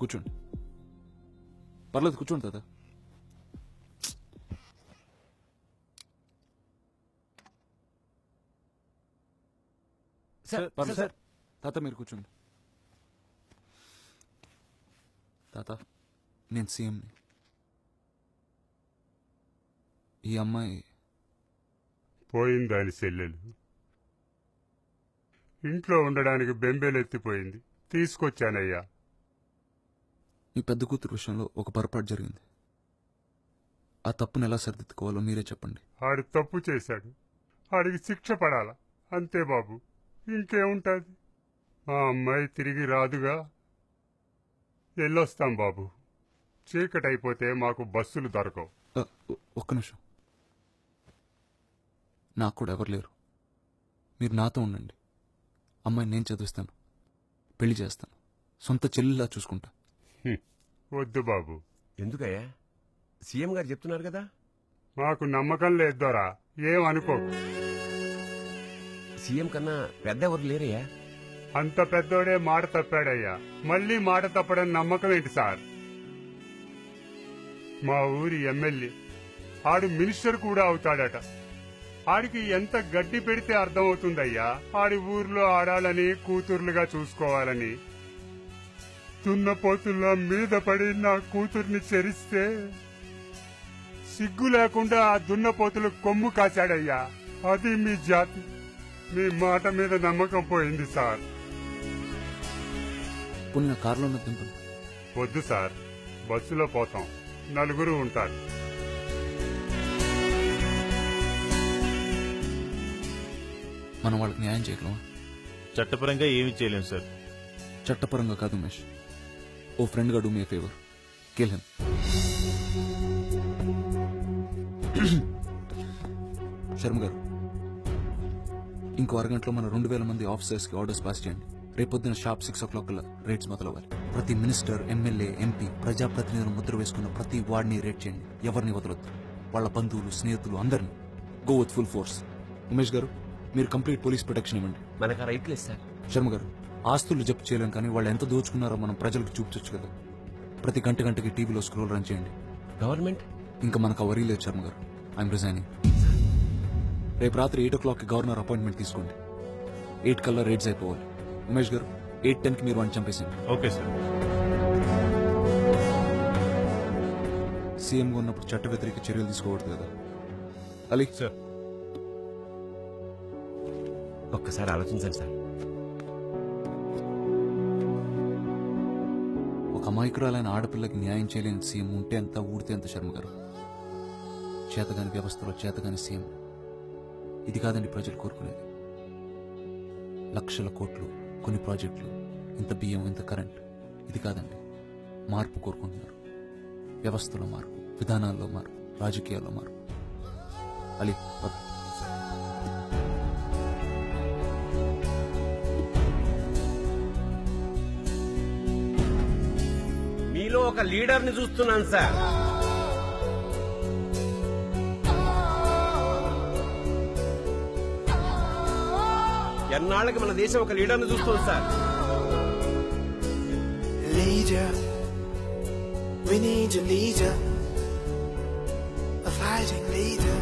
కూర్చోండి, పర్లేదు కూర్చోండి తాత. పర్లేదు సార్, తాత మీరు కూర్చోండి. తాత నేను సీఎంని. ఈ అమ్మాయి పోయింది దాని చెల్లెలు. ఇంట్లో ఉండడానికి బెంబేలెత్తిపోయింది, తీసుకొచ్చానయ్యా. మీ పెద్ద కూతురు విషయంలో ఒక పొరపాటు జరిగింది. ఆ తప్పును ఎలా సరిదిద్దుకోవాలో మీరే చెప్పండి. ఆడు తప్పు చేశాడు, ఆడికి శిక్ష పడాలా అంతే బాబు, ఇంకేముంటుంది. మా అమ్మాయి తిరిగి రాదుగా. వెళ్ళొస్తాం బాబు, చీకటైపోతే మాకు బస్సులు దొరకవు. ఒక్క నిమిషం, నాకు కూడా ఎవరు లేరు. మీరు నాతో ఉండండి. అమ్మాయిని నేను చదివిస్తాను, పెళ్లి చేస్తాను, సొంత చెల్లిలా చూసుకుంటా. వద్దు బాబు. ఎందుకయ్యా? సీఎం గారు చెప్తున్నారు కదా. మాకు నమ్మకం లేదు దొరా, ఏమనుకోకు. సీఎం కన్నా పెద్ద ఎవరు లేరయ్యా. అంత పెద్దోడే మాట తప్పాడయ్యా, మళ్ళీ మాట తప్పడం నమ్మకం ఏంటి సార్? మా ఊరి ఎమ్మెల్యే, ఆడు మినిస్టర్ కూడా అవుతాడట. ఆడికి ఎంత గడ్డి పెడితే అర్థమవుతుందయ్యా ఆడి ఊర్లో ఆడాలని, కూతుర్లుగా చూసుకోవాలని. దున్నపోతుల్లా మీద పడి నా కూతుర్ని చెరిస్తే సిగ్గు లేకుండా ఆ దున్నపోతులు కొమ్ము కాశాడయ్యా. అది మీ జాతి. మీ మాట మీద నమ్మకం పోయింది సార్. పోనీ నా కారులో ఉన్న దింపండి. వద్దు సార్, బస్సులో పోతాం, నలుగురు ఉంటారు. మనం వాళ్ళకి న్యాయం చేయగలమా? చట్టపరంగా ఏమీ చేయలేం సార్. చట్టపరంగా కాదు ఉమేష్, ఓ ఫ్రెండ్ గా do me favour, kill him. Sharma గారు, ఇంకో అరగంటలో మన 2000 మంది ఆఫీసర్స్ కి ఆర్డర్స్ పాస్ చేయండి. రేపొద్దున షార్ప్ 6 o'clock కల్లా రేట్స్ మొదలవ్వాలి. ప్రతి మినిస్టర్, ఎమ్మెల్యే, ఎంపీ, ప్రజాప్రతినిధులు ముద్ర వేసుకున్న ప్రతి వార్డ్ని రేట్ చేయండి. ఎవరిని వదలొద్దు. వాళ్ళ బంధువులు, స్నేహితులు అందరినీ. Go with full force. Umesh గారు, మీరు కంప్లీట్ పోలీస్ ప్రొటెక్షన్ ఇవ్వండి. మనకు రైట్ లేదు సార్. శర్మ గారు, ఆస్తులు జప్తు చేయలేం, కానీ వాళ్ళు ఎంత దోచుకున్నారో మనం ప్రజలకు చూపించచ్చు కదా. ప్రతి గంటకి టీవీలో స్క్రోల్ రన్ చేయండి. గవర్నమెంట్ ఇంకా మనకు వరీ లేదు శర్మ గారు. I'm resigning. రేపు రాత్రి 8 o'clock గవర్నర్ అపాయింట్మెంట్ తీసుకోండి. 8 కల్లా రేట్స్ అయిపోవాలి. ఉమేష్ గారు, 8:10 మీరు వాడిని చంపేసింది. Okay sir. సీఎంగా ఉన్నప్పుడు చట్ట వ్యతిరేక చర్యలు తీసుకోకూడదు కదా. అలీ సార్, ఒక్కసారి ఆలోచించండి సార్. ఒక అమాయకురాలైన ఆడపిల్లకి న్యాయం చేయలేని సీఎం ఉంటే ఎంత, ఊడితే ఎంత. శర్మ గారు, చేతగాని వ్యవస్థలో చేతగాని సీఎం. ఇది కాదండి ప్రజలు కోరుకునేది. లక్షల కోట్లు, కొన్ని ప్రాజెక్టులు, ఇంత బియ్యం, ఇంత కరెంట్. ఇది కాదండి. మార్పు కోరుకుంటున్నారు. వ్యవస్థలో మార్పు, విధానాల్లో మార్పు, రాజకీయాల్లో మార్పు. అలీ పద. మీలో ఒక లీడర్ ని చూస్తున్నాను సార్. ఎన్నాళ్ళకి మన దేశం ఒక లీడర్ ని చూస్తుంది sir. Leader, we need a leader, a fighting leader.